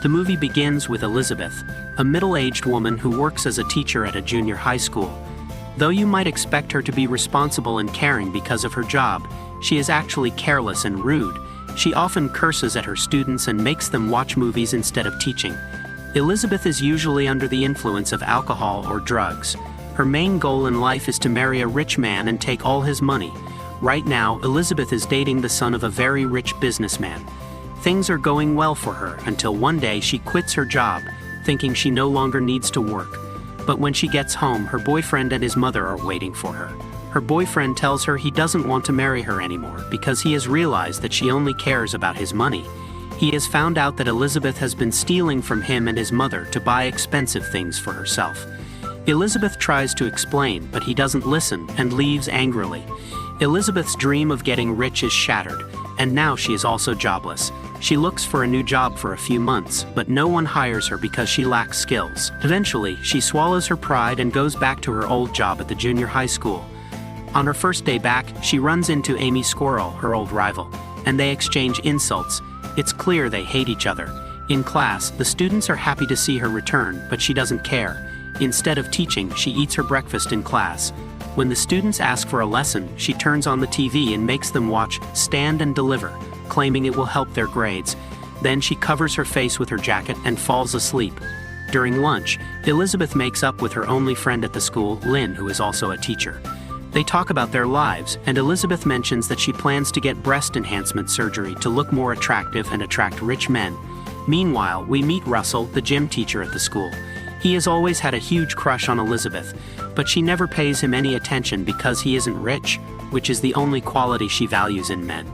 The movie begins with Elizabeth, a middle-aged woman who works as a teacher at a junior high school. Though you might expect her to be responsible and caring because of her job, she is actually careless and rude. She often curses at her students and makes them watch movies instead of teaching. Elizabeth is usually under the influence of alcohol or drugs. Her main goal in life is to marry a rich man and take all his money. Right now, Elizabeth is dating the son of a very rich businessman. Things are going well for her until one day she quits her job, thinking she no longer needs to work. But when she gets home, her boyfriend and his mother are waiting for her. Her boyfriend tells her he doesn't want to marry her anymore because he has realized that she only cares about his money. He has found out that Elizabeth has been stealing from him and his mother to buy expensive things for herself. Elizabeth tries to explain, but he doesn't listen and leaves angrily. Elizabeth's dream of getting rich is shattered, and now she is also jobless. She looks for a new job for a few months, but no one hires her because she lacks skills. Eventually, she swallows her pride and goes back to her old job at the junior high school. On her first day back, she runs into Amy Squirrel, her old rival, and they exchange insults. It's clear they hate each other. In class, the students are happy to see her return, but she doesn't care. Instead of teaching, she eats her breakfast in class. When the students ask for a lesson, she turns on the TV and makes them watch Stand and Deliver, claiming it will help their grades. Then she covers her face with her jacket and falls asleep. During lunch, Elizabeth makes up with her only friend at the school, Lynn, who is also a teacher. They talk about their lives, and Elizabeth mentions that she plans to get breast enhancement surgery to look more attractive and attract rich men. Meanwhile, we meet Russell, the gym teacher at the school. He has always had a huge crush on Elizabeth, but she never pays him any attention because he isn't rich, which is the only quality she values in men.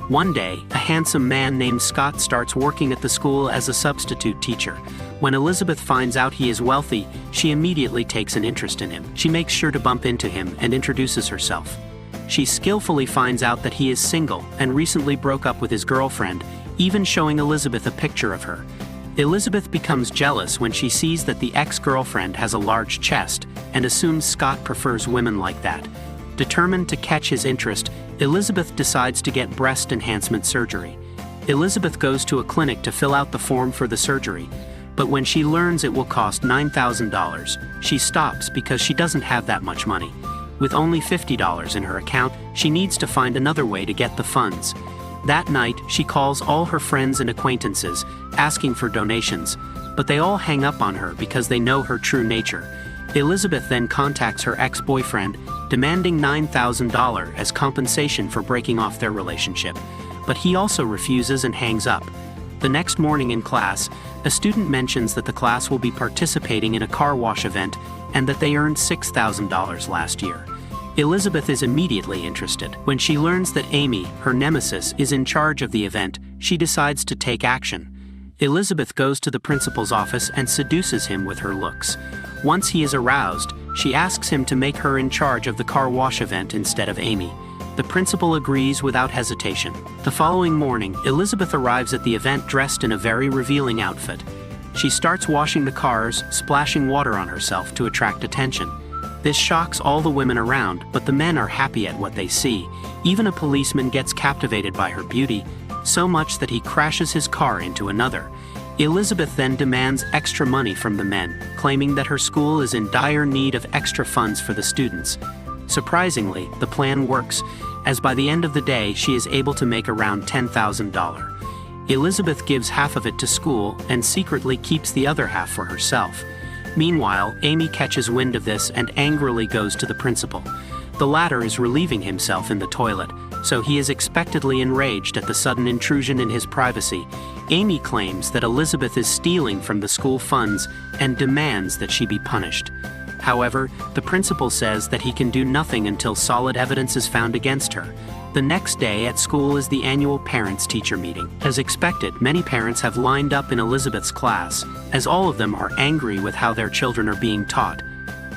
One day, a handsome man named Scott starts working at the school as a substitute teacher. When Elizabeth finds out he is wealthy, she immediately takes an interest in him. She makes sure to bump into him and introduces herself. She skillfully finds out that he is single and recently broke up with his girlfriend, even showing Elizabeth a picture of her. Elizabeth becomes jealous when she sees that the ex-girlfriend has a large chest and assumes Scott prefers women like that. Determined to catch his interest, Elizabeth decides to get breast enhancement surgery. Elizabeth goes to a clinic to fill out the form for the surgery, but when she learns it will cost $9,000, she stops because she doesn't have that much money. With only $50 in her account, she needs to find another way to get the funds. That night, she calls all her friends and acquaintances, asking for donations, but they all hang up on her because they know her true nature. Elizabeth then contacts her ex-boyfriend, demanding $9,000 as compensation for breaking off their relationship, but he also refuses and hangs up. The next morning in class, a student mentions that the class will be participating in a car wash event and that they earned $6,000 last year. Elizabeth is immediately interested. When she learns that Amy, her nemesis, is in charge of the event, she decides to take action. Elizabeth goes to the principal's office and seduces him with her looks. Once he is aroused, she asks him to make her in charge of the car wash event instead of Amy. The principal agrees without hesitation. The following morning, Elizabeth arrives at the event dressed in a very revealing outfit. She starts washing the cars, splashing water on herself to attract attention. This shocks all the women around, but the men are happy at what they see. Even a policeman gets captivated by her beauty, so much that he crashes his car into another. Elizabeth then demands extra money from the men, claiming that her school is in dire need of extra funds for the students. Surprisingly, the plan works, as by the end of the day she is able to make around $10,000. Elizabeth gives half of it to school and secretly keeps the other half for herself. Meanwhile, Amy catches wind of this and angrily goes to the principal. The latter is relieving himself in the toilet, so he is expectedly enraged at the sudden intrusion in his privacy. Amy claims that Elizabeth is stealing from the school funds and demands that she be punished. However, the principal says that he can do nothing until solid evidence is found against her. The next day at school is the annual parents-teacher meeting. As expected, many parents have lined up in Elizabeth's class, as all of them are angry with how their children are being taught.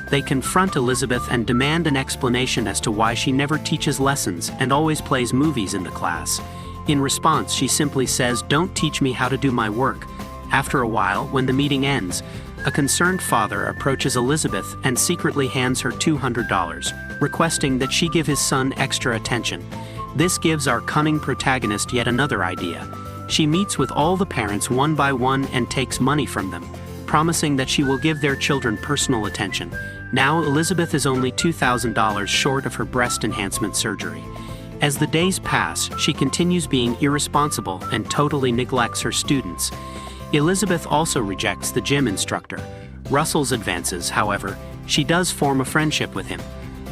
They confront Elizabeth and demand an explanation as to why she never teaches lessons and always plays movies in the class. In response, she simply says, "Don't teach me how to do my work." After a while, when the meeting ends, a concerned father approaches Elizabeth and secretly hands her $200, requesting that she give his son extra attention. This gives our cunning protagonist yet another idea. She meets with all the parents one by one and takes money from them, promising that she will give their children personal attention. Now Elizabeth is only $2,000 short of her breast enhancement surgery. As the days pass, she continues being irresponsible and totally neglects her students. Elizabeth also rejects the gym instructor. Russell's advances, however, she does form a friendship with him.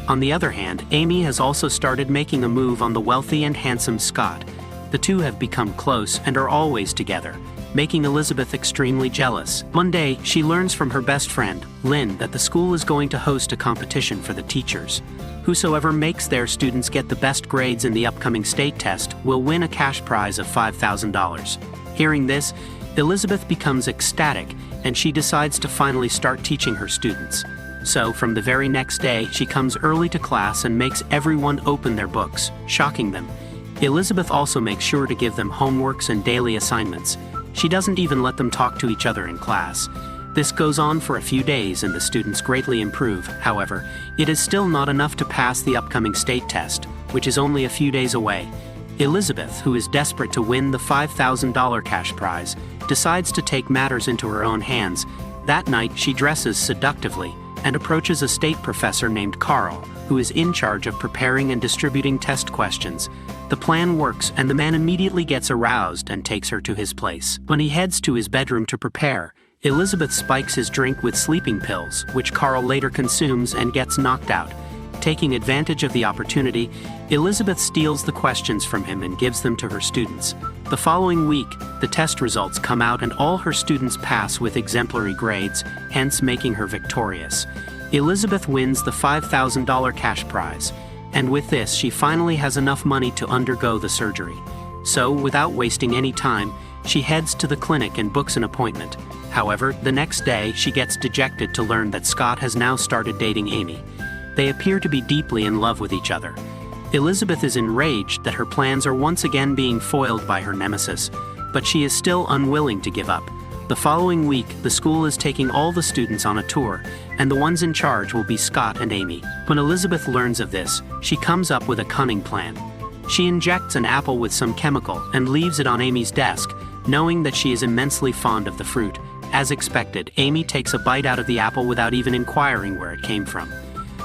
On the other hand, Amy has also started making a move on the wealthy and handsome Scott. The two have become close and are always together, making Elizabeth extremely jealous. One day, she learns from her best friend, Lynn, that the school is going to host a competition for the teachers. Whosoever makes their students get the best grades in the upcoming state test will win a cash prize of $5,000. Hearing this, Elizabeth becomes ecstatic, and she decides to finally start teaching her students. So, from the very next day, she comes early to class and makes everyone open their books, shocking them. Elizabeth also makes sure to give them homeworks and daily assignments. She doesn't even let them talk to each other in class. This goes on for a few days and the students greatly improve. However, it is still not enough to pass the upcoming state test, which is only a few days away. Elizabeth, who is desperate to win the $5,000 cash prize, decides to take matters into her own hands. That night, she dresses seductively and approaches a state professor named Carl, who is in charge of preparing and distributing test questions. The plan works and the man immediately gets aroused and takes her to his place. When he heads to his bedroom to prepare, Elizabeth spikes his drink with sleeping pills, which Carl later consumes and gets knocked out. Taking advantage of the opportunity, Elizabeth steals the questions from him and gives them to her students. The following week, the test results come out and all her students pass with exemplary grades, hence making her victorious. Elizabeth wins the $5,000 cash prize, and with this she finally has enough money to undergo the surgery. So, without wasting any time, she heads to the clinic and books an appointment. However, the next day she gets dejected to learn that Scott has now started dating Amy. They appear to be deeply in love with each other. Elizabeth is enraged that her plans are once again being foiled by her nemesis, but she is still unwilling to give up. The following week, the school is taking all the students on a tour, and the ones in charge will be Scott and Amy. When Elizabeth learns of this, she comes up with a cunning plan. She injects an apple with some chemical and leaves it on Amy's desk, knowing that she is immensely fond of the fruit. As expected, Amy takes a bite out of the apple without even inquiring where it came from.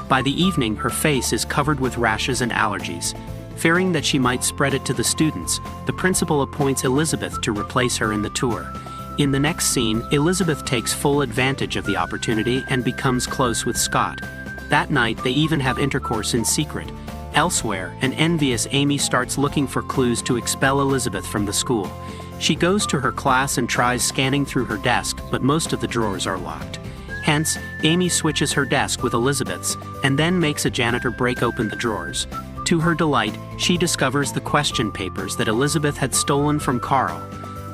By the evening, her face is covered with rashes and allergies. Fearing that she might spread it to the students, the principal appoints Elizabeth to replace her in the tour. In the next scene, Elizabeth takes full advantage of the opportunity and becomes close with Scott. That night, they even have intercourse in secret. Elsewhere, an envious Amy starts looking for clues to expel Elizabeth from the school. She goes to her class and tries scanning through her desk, but most of the drawers are locked. Hence, Amy switches her desk with Elizabeth's and then makes a janitor break open the drawers. To her delight, she discovers the question papers that Elizabeth had stolen from Carl.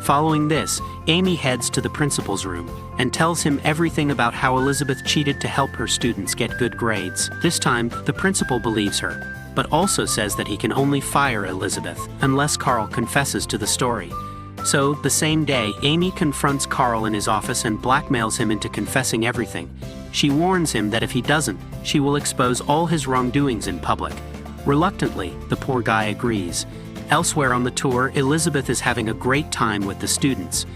Following this, Amy heads to the principal's room and tells him everything about how Elizabeth cheated to help her students get good grades. This time, the principal believes her, but also says that he can only fire Elizabeth unless Carl confesses to the story. So, the same day, Amy confronts Carl in his office and blackmails him into confessing everything. She warns him that if he doesn't, she will expose all his wrongdoings in public. Reluctantly, the poor guy agrees. Elsewhere on the tour, Elizabeth is having a great time with the students.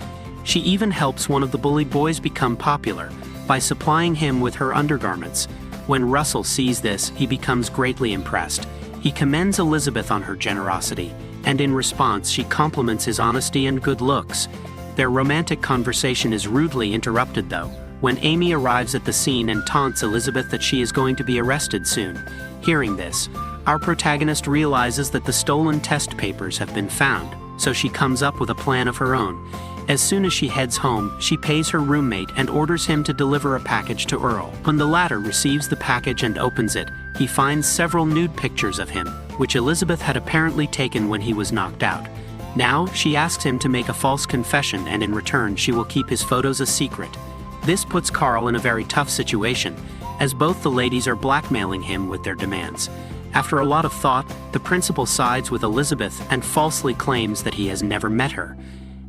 She even helps one of the bullied boys become popular by supplying him with her undergarments. When Russell sees this, he becomes greatly impressed. He commends Elizabeth on her generosity, and in response she compliments his honesty and good looks. Their romantic conversation is rudely interrupted though, when Amy arrives at the scene and taunts Elizabeth that she is going to be arrested soon. Hearing this, our protagonist realizes that the stolen test papers have been found, so she comes up with a plan of her own. As soon as she heads home, she pays her roommate and orders him to deliver a package to Earl. When the latter receives the package and opens it, he finds several nude pictures of him, which Elizabeth had apparently taken when he was knocked out. Now, she asks him to make a false confession, and in return, she will keep his photos a secret. This puts Carl in a very tough situation, as both the ladies are blackmailing him with their demands. After a lot of thought, the principal sides with Elizabeth and falsely claims that he has never met her.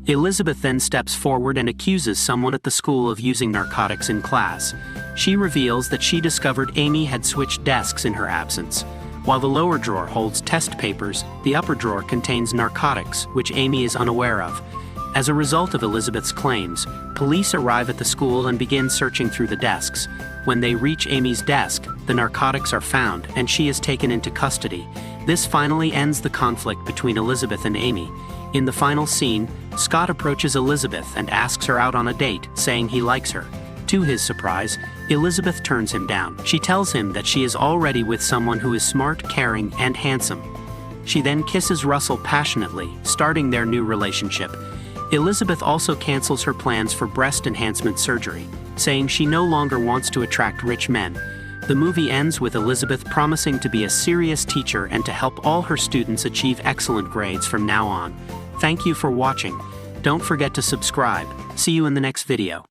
Elizabeth then steps forward and accuses someone at the school of using narcotics in class. She reveals that she discovered Amy had switched desks in her absence. While the lower drawer holds test papers, the upper drawer contains narcotics, which Amy is unaware of. As a result of Elizabeth's claims, police arrive at the school and begin searching through the desks. When they reach Amy's desk, the narcotics are found and she is taken into custody. This finally ends the conflict between Elizabeth and Amy. In the final scene, Scott approaches Elizabeth and asks her out on a date, saying he likes her. To his surprise, Elizabeth turns him down. She tells him that she is already with someone who is smart, caring, and handsome. She then kisses Russell passionately, starting their new relationship. Elizabeth also cancels her plans for breast enhancement surgery, saying she no longer wants to attract rich men. The movie ends with Elizabeth promising to be a serious teacher and to help all her students achieve excellent grades from now on. Thank you for watching. Don't forget to subscribe. See you in the next video.